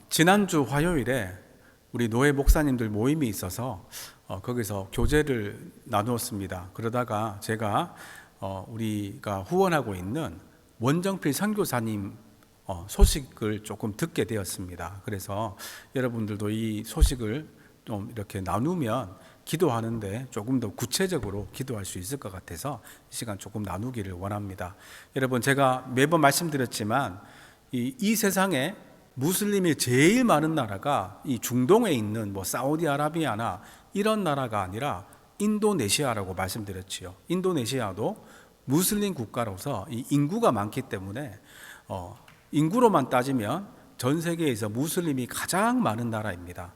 지난주 화요일에 우리 노예 목사님들 모임이 있어서 거기서 교제를 나누었습니다. 그러다가 제가 우리가 후원하고 있는 원정필 선교사님 소식을 조금 듣게 되었습니다. 그래서 여러분들도 이 소식을 좀 이렇게 나누면 기도하는데 조금 더 구체적으로 기도할 수 있을 것 같아서 이 시간 조금 나누기를 원합니다. 여러분, 제가 매번 말씀드렸지만 이 세상에 무슬림이 제일 많은 나라가 이 중동에 있는 사우디아라비아나 이런 나라가 아니라 인도네시아라고 말씀드렸지요. 인도네시아도 무슬림 국가로서 이 인구가 많기 때문에 인구로만 따지면 전 세계에서 무슬림이 가장 많은 나라입니다.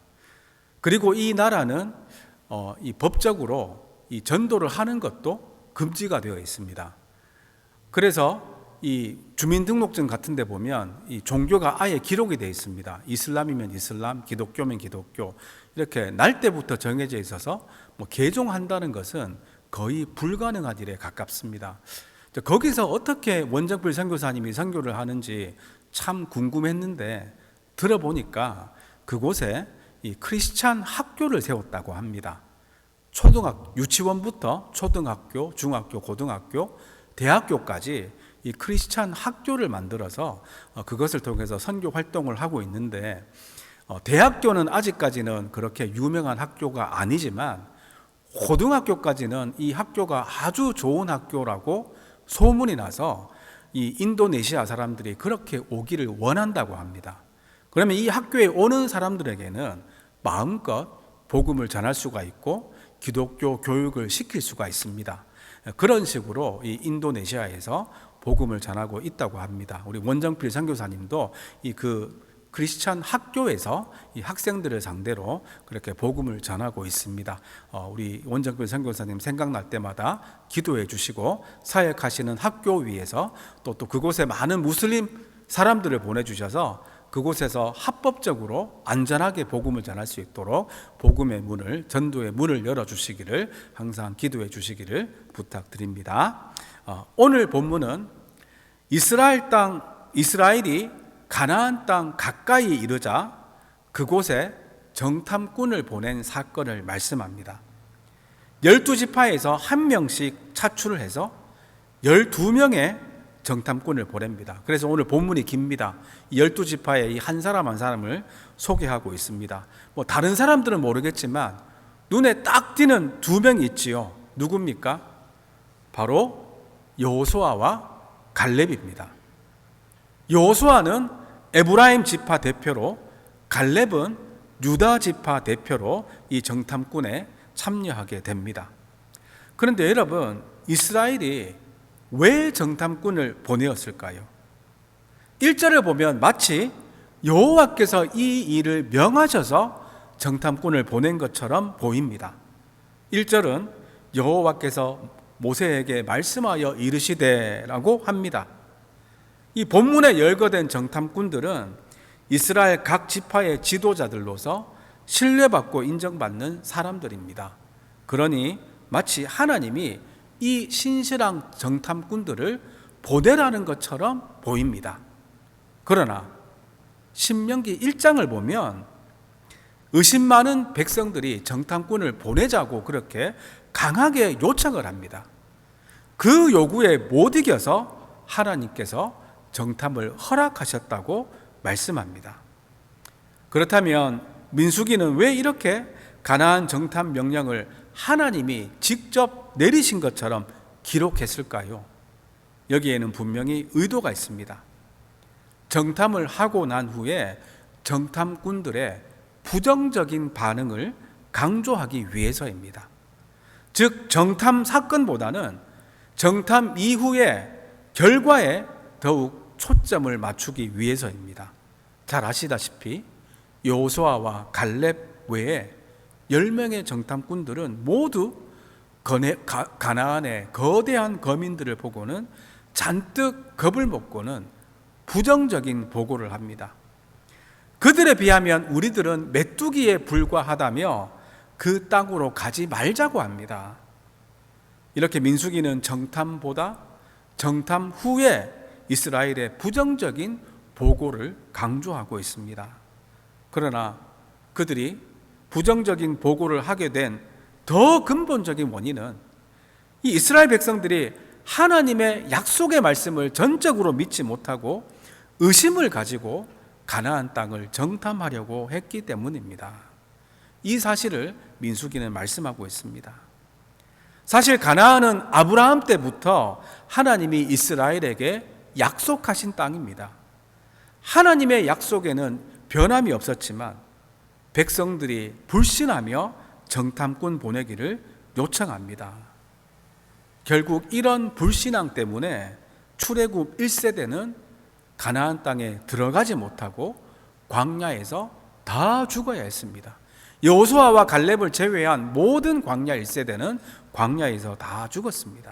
그리고 이 나라는 이 법적으로 이 전도를 하는 것도 금지가 되어 있습니다. 그래서 이 주민등록증 같은 데 보면 이 종교가 아예 기록이 되어 있습니다. 이슬람이면 이슬람, 기독교면 기독교, 이렇게 날 때부터 정해져 있어서 개종한다는 것은 거의 불가능한 일에 가깝습니다. 거기서 어떻게 원정필 선교사님이 선교를 하는지 참 궁금했는데 들어보니까 그곳에 이 크리스찬 학교를 세웠다고 합니다. 유치원부터 초등학교, 중학교, 고등학교, 대학교까지 이 크리스찬 학교를 만들어서 그것을 통해서 선교 활동을 하고 있는데, 대학교는 아직까지는 그렇게 유명한 학교가 아니지만 고등학교까지는 이 학교가 아주 좋은 학교라고 소문이 나서 이 인도네시아 사람들이 그렇게 오기를 원한다고 합니다. 그러면 이 학교에 오는 사람들에게는 마음껏 복음을 전할 수가 있고 기독교 교육을 시킬 수가 있습니다. 그런 식으로 이 인도네시아에서 복음을 전하고 있다고 합니다. 우리 원정필 선교사님도 이 크리스찬 학교에서 이 학생들을 상대로 그렇게 복음을 전하고 있습니다. 우리 원정필 선교사님 생각날 때마다 기도해 주시고 사역하시는 학교 위에서 또 그곳에 많은 무슬림 사람들을 보내주셔서 그곳에서 합법적으로 안전하게 복음을 전할 수 있도록 복음의 문을, 전도의 문을 열어주시기를 항상 기도해 주시기를 부탁드립니다. 오늘 본문은 이스라엘이 가나안 땅 가까이 이르자 그곳에 정탐꾼을 보낸 사건을 말씀합니다. 12지파에서 한 명씩 차출을 해서 12명의 정탐꾼을 보냅니다. 그래서 오늘 본문이 깁니다. 12지파의 이 한 사람 한 사람을 소개하고 있습니다. 다른 사람들은 모르겠지만 눈에 딱 띄는 두 명이 있지요. 누굽니까? 바로 여호수아와 갈렙입니다. 여호수아는 에브라임 지파 대표로, 갈렙은 유다 지파 대표로 이 정탐꾼에 참여하게 됩니다. 그런데 여러분, 이스라엘이 왜 정탐꾼을 보내었을까요? 1절을 보면 마치 여호와께서 이 일을 명하셔서 정탐꾼을 보낸 것처럼 보입니다. 1절은 여호와께서 모세에게 말씀하여 이르시되라고 합니다. 이 본문에 열거된 정탐꾼들은 이스라엘 각 지파의 지도자들로서 신뢰받고 인정받는 사람들입니다. 그러니 마치 하나님이 이 신실한 정탐꾼들을 보내라는 것처럼 보입니다. 그러나 신명기 1장을 보면 의심 많은 백성들이 정탐꾼을 보내자고 그렇게 강하게 요청을 합니다. 그 요구에 못 이겨서 하나님께서 정탐을 허락하셨다고 말씀합니다. 그렇다면 민수기는 왜 이렇게 가나안 정탐 명령을 하나님이 직접 내리신 것처럼 기록했을까요? 여기에는 분명히 의도가 있습니다. 정탐을 하고 난 후에 정탐꾼들의 부정적인 반응을 강조하기 위해서입니다. 즉, 정탐 사건보다는 정탐 이후의 결과에 더욱 초점을 맞추기 위해서입니다. 잘 아시다시피 여호수아와 갈렙 외에 10명의 정탐꾼들은 모두 가나안의 거대한 거민들을 보고는 잔뜩 겁을 먹고는 부정적인 보고를 합니다. 그들에 비하면 우리들은 메뚜기에 불과하다며 그 땅으로 가지 말자고 합니다. 이렇게 민수기는 정탐보다 정탐 후에 이스라엘의 부정적인 보고를 강조하고 있습니다. 그러나 그들이 부정적인 보고를 하게 된 더 근본적인 원인은 이 이스라엘 백성들이 하나님의 약속의 말씀을 전적으로 믿지 못하고 의심을 가지고 가나안 땅을 정탐하려고 했기 때문입니다. 이 사실을 민수기는 말씀하고 있습니다. 사실 가나안은 아브라함 때부터 하나님이 이스라엘에게 약속하신 땅입니다. 하나님의 약속에는 변함이 없었지만 백성들이 불신하며 정탐꾼 보내기를 요청합니다. 결국 이런 불신앙 때문에 출애굽 1세대는 가나안 땅에 들어가지 못하고 광야에서 다 죽어야 했습니다. 여호수아와 갈렙을 제외한 모든 광야 1세대는 광야에서 다 죽었습니다.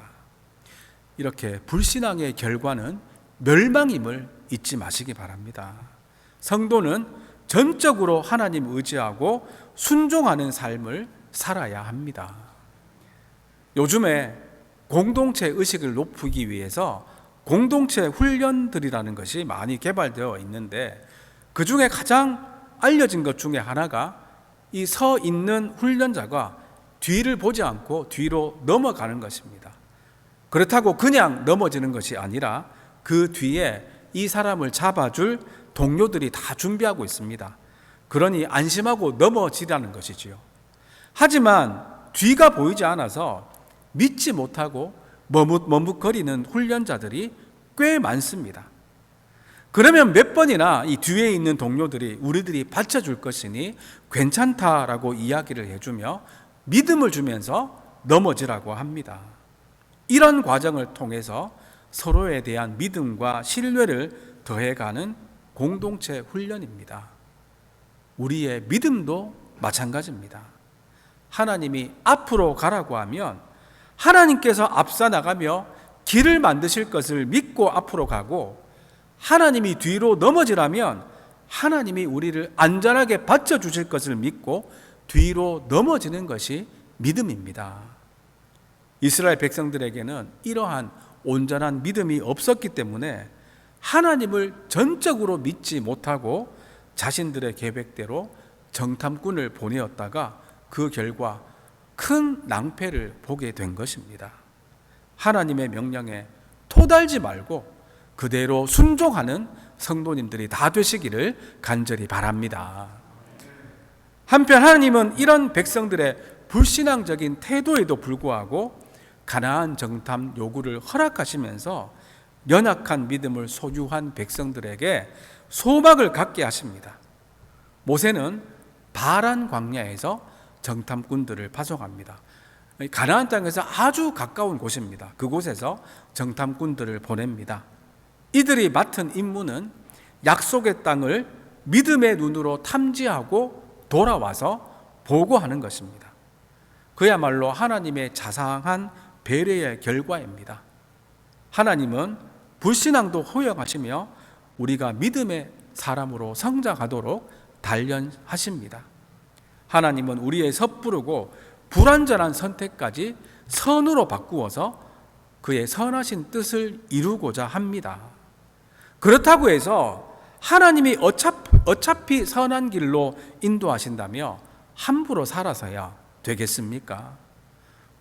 이렇게 불신앙의 결과는 멸망임을 잊지 마시기 바랍니다. 성도는 전적으로 하나님 의지하고 순종하는 삶을 살아야 합니다. 요즘에 공동체 의식을 높이기 위해서 공동체 훈련들이라는 것이 많이 개발되어 있는데 그 중에 가장 알려진 것 중에 하나가 이 서 있는 훈련자가 뒤를 보지 않고 뒤로 넘어가는 것입니다. 그렇다고 그냥 넘어지는 것이 아니라 그 뒤에 이 사람을 잡아줄 동료들이 다 준비하고 있습니다. 그러니 안심하고 넘어지라는 것이지요. 하지만 뒤가 보이지 않아서 믿지 못하고 머뭇거리는 훈련자들이 꽤 많습니다. 그러면 몇 번이나 이 뒤에 있는 동료들이 우리들이 받쳐줄 것이니 괜찮다라고 이야기를 해주며 믿음을 주면서 넘어지라고 합니다. 이런 과정을 통해서 서로에 대한 믿음과 신뢰를 더해가는 공동체 훈련입니다. 우리의 믿음도 마찬가지입니다. 하나님이 앞으로 가라고 하면 하나님께서 앞서 나가며 길을 만드실 것을 믿고 앞으로 가고, 하나님이 뒤로 넘어지라면 하나님이 우리를 안전하게 받쳐주실 것을 믿고 뒤로 넘어지는 것이 믿음입니다. 이스라엘 백성들에게는 이러한 온전한 믿음이 없었기 때문에 하나님을 전적으로 믿지 못하고 자신들의 계획대로 정탐꾼을 보내었다가 그 결과 큰 낭패를 보게 된 것입니다. 하나님의 명령에 토달지 말고 그대로 순종하는 성도님들이 다 되시기를 간절히 바랍니다. 한편 하나님은 이런 백성들의 불신앙적인 태도에도 불구하고 가나안 정탐 요구를 허락하시면서 연약한 믿음을 소유한 백성들에게 소망을 갖게 하십니다. 모세는 바란 광야에서 정탐꾼들을 파송합니다. 가나안 땅에서 아주 가까운 곳입니다. 그곳에서 정탐꾼들을 보냅니다. 이들이 맡은 임무는 약속의 땅을 믿음의 눈으로 탐지하고 돌아와서 보고하는 것입니다. 그야말로 하나님의 자상한 배려의 결과입니다. 하나님은 불신앙도 허용하시며 우리가 믿음의 사람으로 성장하도록 단련하십니다. 하나님은 우리의 섣부르고 불완전한 선택까지 선으로 바꾸어서 그의 선하신 뜻을 이루고자 합니다. 그렇다고 해서 하나님이 어차피 선한 길로 인도하신다며 함부로 살아서야 되겠습니까?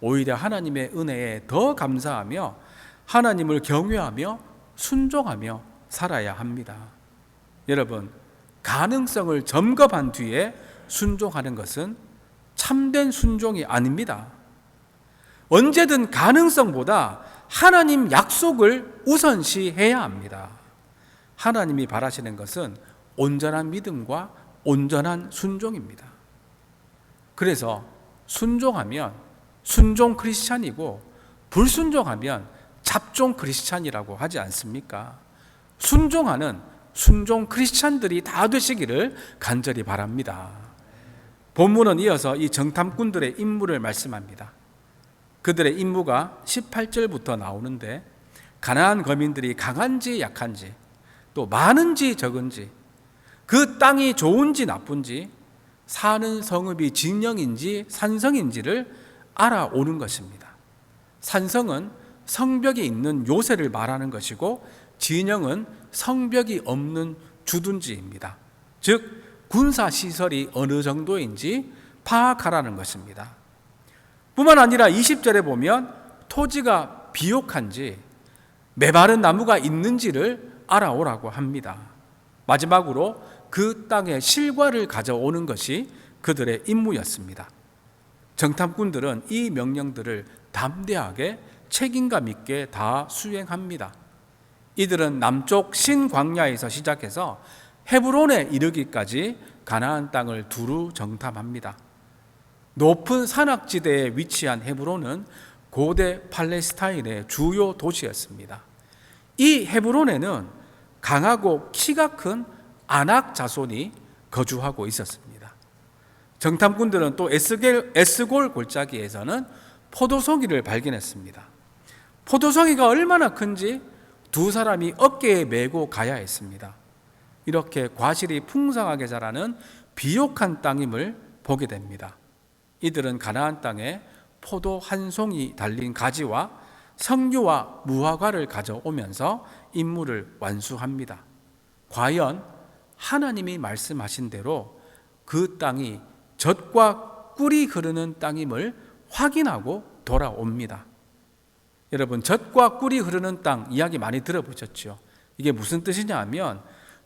오히려 하나님의 은혜에 더 감사하며 하나님을 경외하며 순종하며 살아야 합니다. 여러분, 가능성을 점검한 뒤에 순종하는 것은 참된 순종이 아닙니다. 언제든 가능성보다 하나님 약속을 우선시해야 합니다. 하나님이 바라시는 것은 온전한 믿음과 온전한 순종입니다. 그래서 순종하면 순종 크리스찬이고 불순종하면 잡종 크리스찬이라고 하지 않습니까? 순종하는 순종 크리스찬들이 다 되시기를 간절히 바랍니다. 본문은 이어서 이 정탐꾼들의 임무를 말씀합니다. 그들의 임무가 18절부터 나오는데 가나안 거민들이 강한지 약한지 또 많은지 적은지 그 땅이 좋은지 나쁜지 사는 성읍이 진영인지 산성인지를 알아오는 것입니다. 산성은 성벽이 있는 요새를 말하는 것이고 진영은 성벽이 없는 주둔지입니다. 즉 군사 시설이 어느 정도인지 파악하라는 것입니다. 뿐만 아니라 20절에 보면 토지가 비옥한지 메마른 나무가 있는지를 알아오라고 합니다. 마지막으로 그 땅의 실과를 가져오는 것이 그들의 임무였습니다. 정탐꾼들은 이 명령들을 담대하게 책임감 있게 다 수행합니다. 이들은 남쪽 신광야에서 시작해서 헤브론에 이르기까지 가나안 땅을 두루 정탐합니다. 높은 산악지대에 위치한 헤브론은 고대 팔레스타인의 주요 도시였습니다. 이 헤브론에는 강하고 키가 큰 아낙 자손이 거주하고 있었습니다. 정탐꾼들은 또 에스골 골짜기에서는 포도송이를 발견했습니다. 포도송이가 얼마나 큰지 두 사람이 어깨에 메고 가야 했습니다. 이렇게 과실이 풍성하게 자라는 비옥한 땅임을 보게 됩니다. 이들은 가나안 땅에 포도 한 송이 달린 가지와 석류와 무화과를 가져오면서 임무를 완수합니다. 과연 하나님이 말씀하신 대로 그 땅이 젖과 꿀이 흐르는 땅임을 확인하고 돌아옵니다. 여러분, 젖과 꿀이 흐르는 땅 이야기 많이 들어보셨죠? 이게 무슨 뜻이냐 하면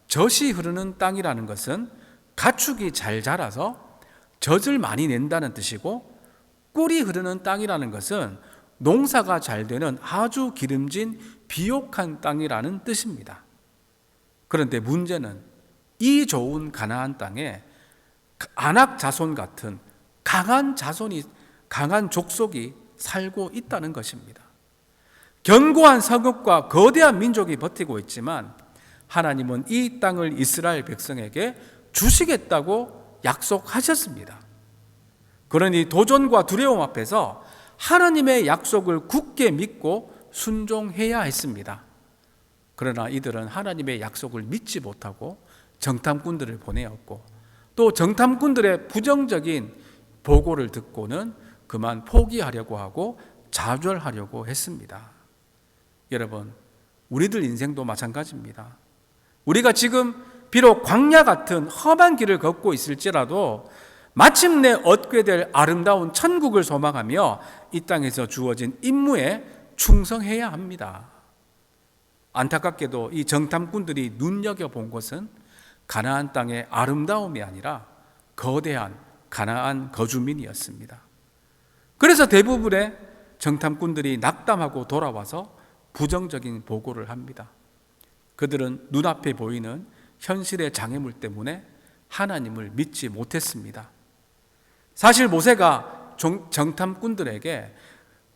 젖이 흐르는 땅이라는 것은 가축이 잘 자라서 젖을 많이 낸다는 뜻이고, 꿀이 흐르는 땅이라는 것은 농사가 잘 되는 아주 기름진 비옥한 땅이라는 뜻입니다. 그런데 문제는 이 좋은 가나안 땅에 아낙 자손 같은 강한 족속이 살고 있다는 것입니다. 견고한 성읍과 거대한 민족이 버티고 있지만 하나님은 이 땅을 이스라엘 백성에게 주시겠다고 약속하셨습니다. 그러니 도전과 두려움 앞에서 하나님의 약속을 굳게 믿고 순종해야 했습니다. 그러나 이들은 하나님의 약속을 믿지 못하고 정탐꾼들을 보내었고, 또 정탐꾼들의 부정적인 보고를 듣고는 그만 포기하려고 하고 좌절하려고 했습니다. 여러분, 우리들 인생도 마찬가지입니다. 우리가 지금 비록 광야 같은 험한 길을 걷고 있을지라도 마침내 얻게 될 아름다운 천국을 소망하며 이 땅에서 주어진 임무에 충성해야 합니다. 안타깝게도 이 정탐꾼들이 눈여겨본 것은 가나안 땅의 아름다움이 아니라 거대한 가나안 거주민이었습니다. 그래서 대부분의 정탐꾼들이 낙담하고 돌아와서 부정적인 보고를 합니다. 그들은 눈앞에 보이는 현실의 장애물 때문에 하나님을 믿지 못했습니다. 사실 모세가 정탐꾼들에게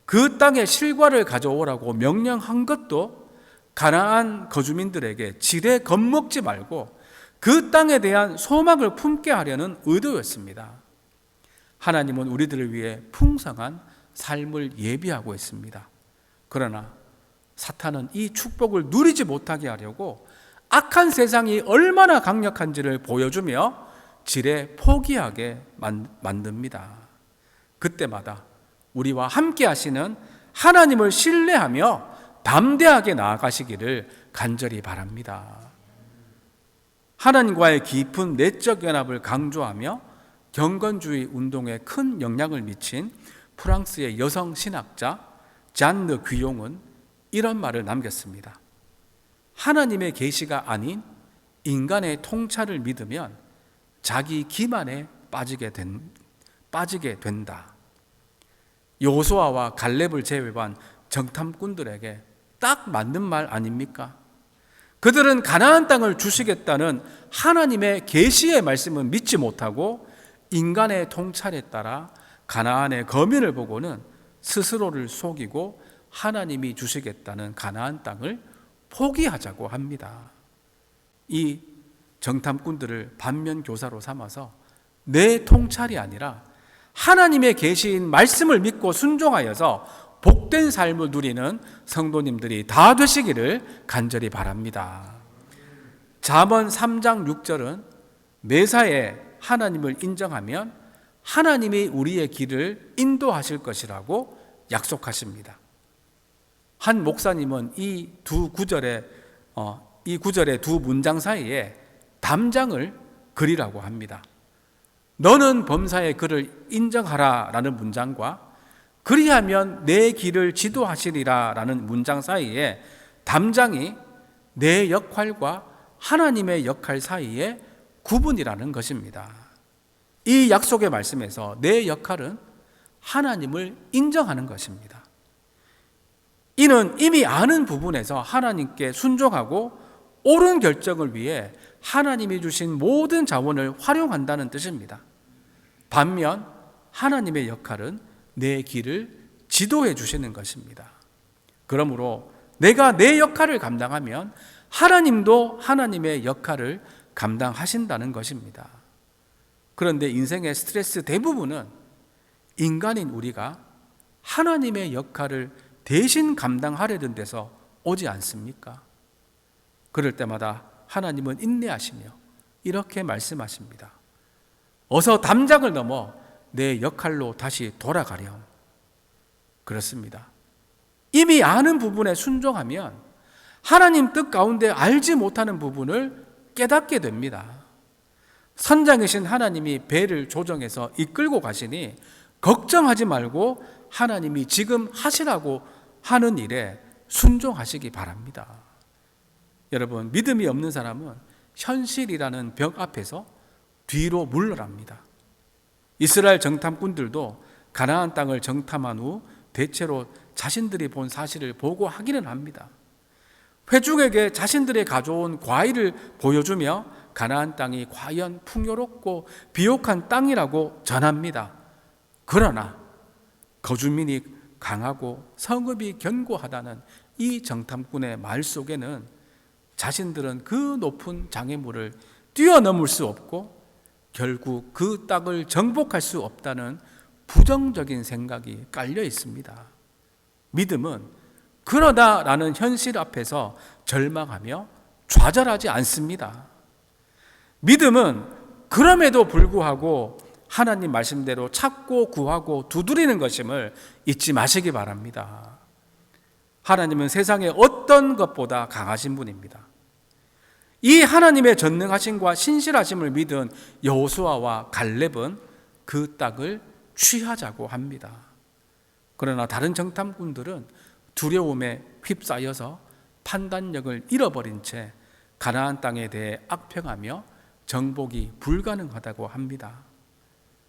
그 땅의 실과를 가져오라고 명령한 것도 가나안 거주민들에게 지레 겁먹지 말고 그 땅에 대한 소망을 품게 하려는 의도였습니다. 하나님은 우리들을 위해 풍성한 삶을 예비하고 있습니다. 그러나 사탄은 이 축복을 누리지 못하게 하려고 악한 세상이 얼마나 강력한지를 보여주며 지레 포기하게 만듭니다. 그때마다 우리와 함께 하시는 하나님을 신뢰하며 담대하게 나아가시기를 간절히 바랍니다. 하나님과의 깊은 내적 연합을 강조하며 경건주의 운동에 큰 영향을 미친 프랑스의 여성 신학자 잔느 귀용은 이런 말을 남겼습니다. 하나님의 계시가 아닌 인간의 통찰을 믿으면 자기 기만에 빠지게 된다. 여호수아와 갈렙을 제외한 정탐꾼들에게 딱 맞는 말 아닙니까? 그들은 가나안 땅을 주시겠다는 하나님의 계시의 말씀을 믿지 못하고 인간의 통찰에 따라 가나안의 거민을 보고는 스스로를 속이고 하나님이 주시겠다는 가나안 땅을 포기하자고 합니다. 이 정탐꾼들을 반면 교사로 삼아서 내 통찰이 아니라 하나님의 계시인 말씀을 믿고 순종하여서 복된 삶을 누리는 성도님들이 다 되시기를 간절히 바랍니다. 잠언 3장 6절은 매사에 하나님을 인정하면 하나님이 우리의 길을 인도하실 것이라고 약속하십니다. 한 목사님은 이 구절의 두 문장 사이에 담장을 글이라고 합니다. 너는 범사의 글을 인정하라 라는 문장과 그리하면 내 길을 지도하시리라 라는 문장 사이에 담장이 내 역할과 하나님의 역할 사이에 구분이라는 것입니다. 이 약속의 말씀에서 내 역할은 하나님을 인정하는 것입니다. 이는 이미 아는 부분에서 하나님께 순종하고 옳은 결정을 위해 하나님이 주신 모든 자원을 활용한다는 뜻입니다. 반면 하나님의 역할은 내 길을 지도해 주시는 것입니다. 그러므로 내가 내 역할을 감당하면 하나님도 하나님의 역할을 감당하신다는 것입니다. 그런데 인생의 스트레스 대부분은 인간인 우리가 하나님의 역할을 대신 감당하려는 데서 오지 않습니까? 그럴 때마다 하나님은 인내하시며 이렇게 말씀하십니다. 어서 담장을 넘어 내 역할로 다시 돌아가렴. 그렇습니다. 이미 아는 부분에 순종하면 하나님 뜻 가운데 알지 못하는 부분을 깨닫게 됩니다. 선장이신 하나님이 배를 조정해서 이끌고 가시니 걱정하지 말고 하나님이 지금 하시라고 하는 일에 순종하시기 바랍니다. 여러분, 믿음이 없는 사람은 현실이라는 벽 앞에서 뒤로 물러납니다. 이스라엘 정탐꾼들도 가나안 땅을 정탐한 후 대체로 자신들이 본 사실을 보고하기는 합니다. 회중에게 자신들이 가져온 과일을 보여주며 가나안 땅이 과연 풍요롭고 비옥한 땅이라고 전합니다. 그러나 거주민이 강하고 성읍이 견고하다는 이 정탐꾼의 말 속에는 자신들은 그 높은 장애물을 뛰어넘을 수 없고 결국 그 땅을 정복할 수 없다는 부정적인 생각이 깔려 있습니다. 믿음은 그러다라는 현실 앞에서 절망하며 좌절하지 않습니다. 믿음은 그럼에도 불구하고 하나님 말씀대로 찾고 구하고 두드리는 것임을 잊지 마시기 바랍니다. 하나님은 세상의 어떤 것보다 강하신 분입니다. 이 하나님의 전능하심과 신실하심을 믿은 여호수아와 갈렙은 그 땅을 취하자고 합니다. 그러나 다른 정탐꾼들은 두려움에 휩싸여서 판단력을 잃어버린 채 가나안 땅에 대해 악평하며 정복이 불가능하다고 합니다.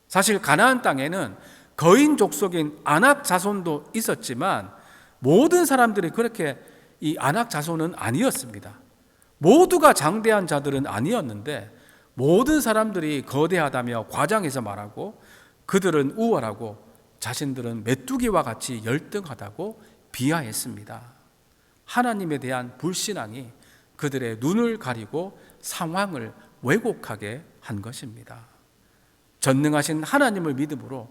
사실 가나안 땅에는 거인 족속인 아낙 자손도 있었지만 모든 사람들이 그렇게 이 아낙 자손은 아니었습니다. 모두가 장대한 자들은 아니었는데 모든 사람들이 거대하다며 과장해서 말하고 그들은 우월하고 자신들은 메뚜기와 같이 열등하다고 비하했습니다. 하나님에 대한 불신앙이 그들의 눈을 가리고 상황을 왜곡하게 한 것입니다. 전능하신 하나님을 믿음으로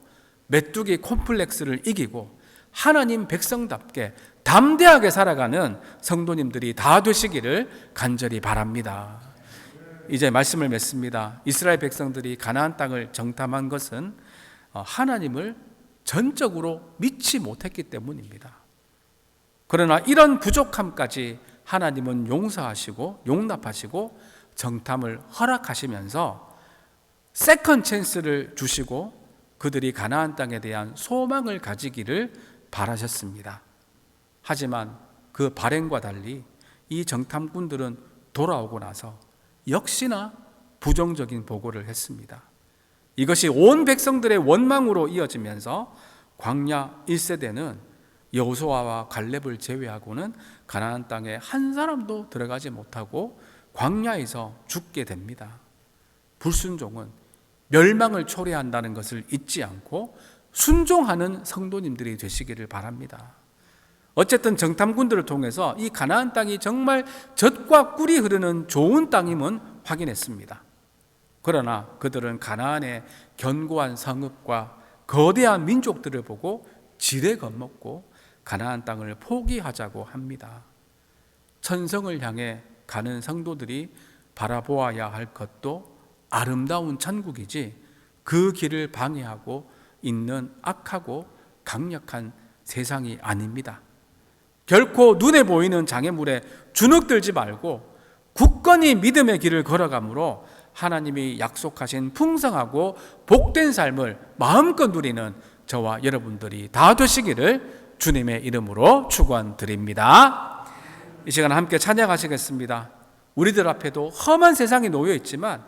메뚜기 콤플렉스를 이기고 하나님 백성답게 담대하게 살아가는 성도님들이 다 되시기를 간절히 바랍니다. 이제 말씀을 맺습니다. 이스라엘 백성들이 가나안 땅을 정탐한 것은 하나님을 전적으로 믿지 못했기 때문입니다. 그러나 이런 부족함까지 하나님은 용서하시고 용납하시고 정탐을 허락하시면서 세컨 찬스를 주시고 그들이 가나안 땅에 대한 소망을 가지기를 바라셨습니다. 하지만 그 발행과 달리 이 정탐꾼들은 돌아오고 나서 역시나 부정적인 보고를 했습니다. 이것이 온 백성들의 원망으로 이어지면서 광야 1세대는 여호수아와 갈렙을 제외하고는 가나안 땅에 한 사람도 들어가지 못하고 광야에서 죽게 됩니다. 불순종은 멸망을 초래한다는 것을 잊지 않고 순종하는 성도님들이 되시기를 바랍니다. 어쨌든 정탐꾼들을 통해서 이 가나안 땅이 정말 젖과 꿀이 흐르는 좋은 땅임은 확인했습니다. 그러나 그들은 가나안의 견고한 성읍과 거대한 민족들을 보고 지레 겁먹고 가나안 땅을 포기하자고 합니다. 천성을 향해 가는 성도들이 바라보아야 할 것도 아름다운 천국이지 그 길을 방해하고 있는 악하고 강력한 세상이 아닙니다. 결코 눈에 보이는 장애물에 주눅들지 말고 굳건히 믿음의 길을 걸어가므로 하나님이 약속하신 풍성하고 복된 삶을 마음껏 누리는 저와 여러분들이 다 되시기를 주님의 이름으로 축원드립니다. 이 시간 함께 찬양하시겠습니다. 우리들 앞에도 험한 세상이 놓여 있지만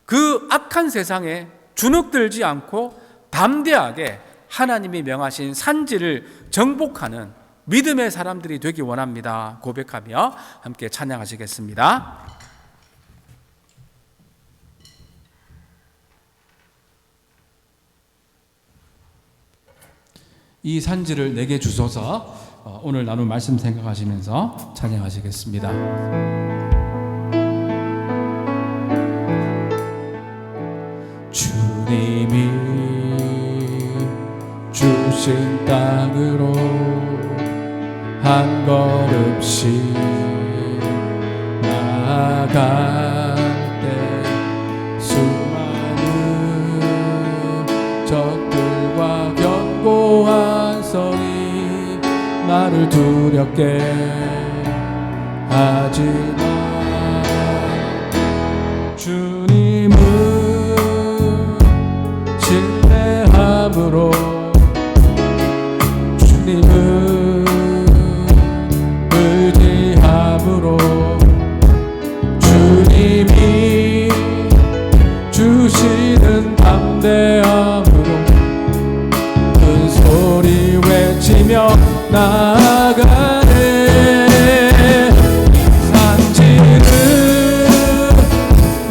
그 악한 세상에 주눅들지 않고 담대하게 하나님이 명하신 산지를 정복하는 믿음의 사람들이 되기 원합니다. 고백하며 함께 찬양하시겠습니다. 이 산지를 내게 주소서. 오늘 나눌 말씀 생각하시면서 찬양하시겠습니다. 주님이 주신 땅으로 한 걸음씩 나아갈 때 수많은 적들과 견고한 성이 나를 두렵게 하지만 주님은 신뢰함으로 주님은 의지함으로 주님이 주시는 담대함으로 큰 소리 외치며 나아가네. 산지를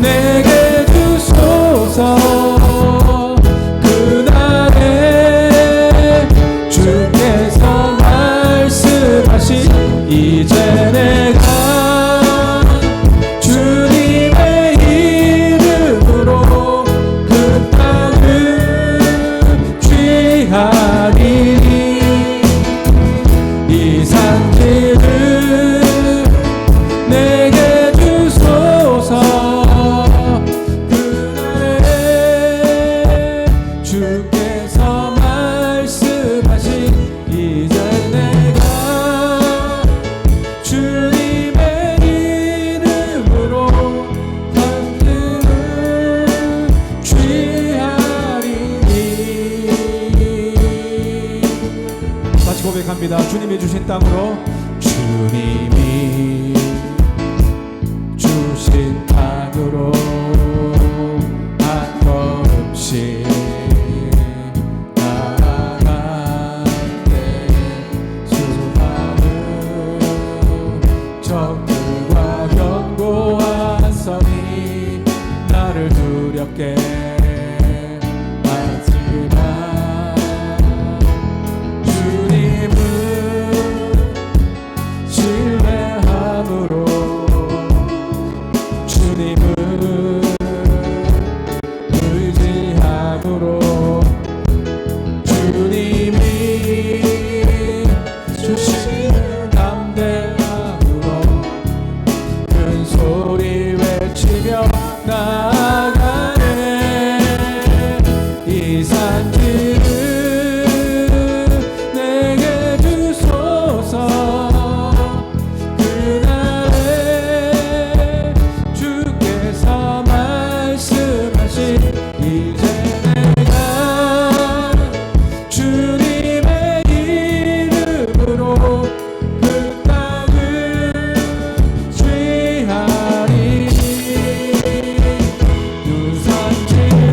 내게 주소서. 그날에 주께서 말씀하신 이제 내가 주님의 이름으로 그 땅을 취하리니 이 산지를 내게 주소서. 그날에 주께서 말씀하신 이제 내가 주님의 이름으로 산지를 취하리니. 다시 고백합니다. 주님이 주신 땅으로 주님이 주신 땅으로 한 걸음씩 나아갈 때 수많은 적들과 견고한 성이 나를 두렵게 하지만 주님은 신뢰함으로 주님은 의지함으로 주님이 주시는 담대함으로 큰 소리 외치며 나아가네. 이 산지를 내게 주소서. 그날에 주께서 말씀하신 이제 내가 주님의 이름으로 그 땅을 취하리니 두 산지를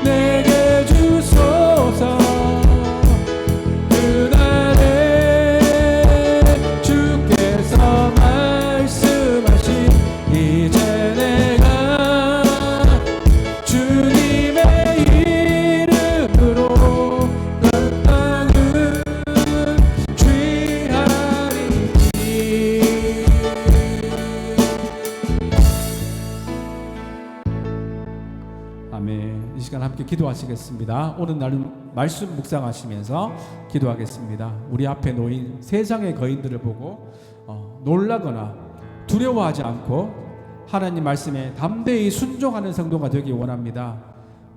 내게 주소서. 그날에 주께서 말씀하신 이제 내가 주님의 이름으로 그 땅을 취하리니. 아멘. 이 시간 함께 기도하시겠습니다. 오늘 날은 말씀 묵상하시면서 기도하겠습니다. 우리 앞에 놓인 세상의 거인들을 보고 놀라거나 두려워하지 않고 하나님 말씀에 담대히 순종하는 성도가 되기 원합니다.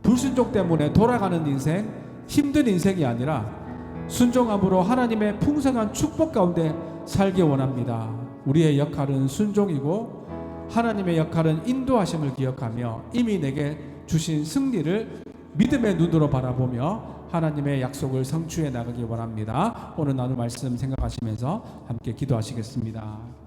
불순종 때문에 돌아가는 인생, 힘든 인생이 아니라 순종함으로 하나님의 풍성한 축복 가운데 살기 원합니다. 우리의 역할은 순종이고 하나님의 역할은 인도하심을 기억하며 이미 내게 주신 승리를 믿음의 눈으로 바라보며 하나님의 약속을 성취해 나가기 원합니다. 오늘 나눌 말씀 생각하시면서 함께 기도하시겠습니다.